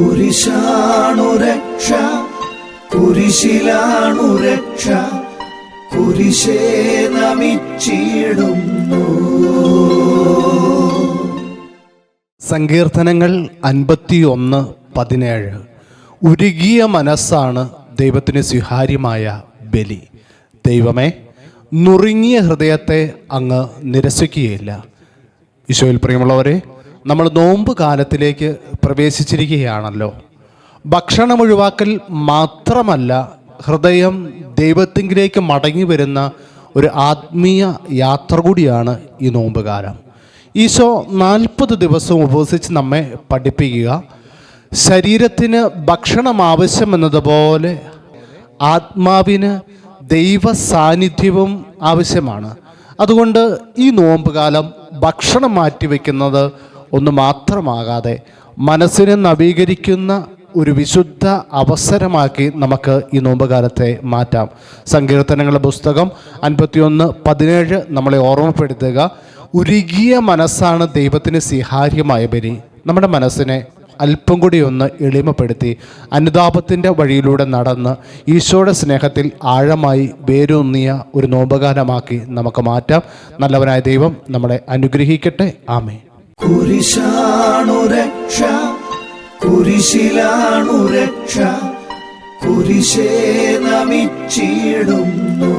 കുരിശാണു രക്ഷ, കുരിശിലാണു രക്ഷ, കുരിശേ നമിച്ചിടുന്നു. സങ്കീർത്തനങ്ങൾ 51:17. ഉരുകിയ മനസ്സാണ് ദൈവത്തിന് സ്വീകാര്യമായ ബലി. ദൈവമേ, നുറുങ്ങിയ ഹൃദയത്തെ അങ്ങ് നിരസിക്കുകയില്ല. ഈശോയിൽ പ്രിയമുള്ളവരെ, നമ്മൾ നോമ്പ് കാലത്തിലേക്ക് പ്രവേശിച്ചിരിക്കുകയാണല്ലോ. ഭക്ഷണം ഒഴിവാക്കൽ മാത്രമല്ല, ഹൃദയം ദൈവത്തിങ്കിലേക്ക് മടങ്ങി വരുന്ന ഒരു ആത്മീയ യാത്ര കൂടിയാണ് ഈ നോമ്പ് കാലം. ഈശോ 40 ദിവസം ഉപവസിച്ച് നമ്മെ പഠിപ്പിക്കുക, ശരീരത്തിന് ഭക്ഷണം ആവശ്യമെന്നതുപോലെ ആത്മാവിന് ദൈവ സാന്നിധ്യവും ആവശ്യമാണ്. അതുകൊണ്ട് ഈ നോമ്പ് കാലം ഭക്ഷണം മാറ്റിവെക്കുന്നത് ഒന്ന് മാത്രമാകാതെ മനസ്സിനെ നവീകരിക്കുന്ന ഒരു വിശുദ്ധ അവസരമാക്കി നമുക്ക് ഈ നോമ്പ് കാലത്തെ മാറ്റാം. സങ്കീർത്തനങ്ങളുടെ പുസ്തകം 51:17 നമ്മളെ ഓർമ്മപ്പെടുത്തുക, ഉരുകിയ മനസ്സാണ് ദൈവത്തിന് സ്വീകാര്യമായ ബലി. നമ്മുടെ മനസ്സിനെ അല്പം കൂടി ഒന്ന് എളിമപ്പെടുത്തി അനുതാപത്തിൻ്റെ വഴിയിലൂടെ നടന്ന് ഈശോയുടെ സ്നേഹത്തിൽ ആഴമായി വേരൂന്നിയ ഒരു നോമ്പുകാലമാക്കി നമുക്ക് മാറ്റാം. നല്ലവനായ ദൈവം നമ്മളെ അനുഗ്രഹിക്കട്ടെ. ആമേൻ. കുരിശാണു രക്ഷ, കുരിശിലാണു രക്ഷ, കുരിശേ നമിച്ചിടുന്നു.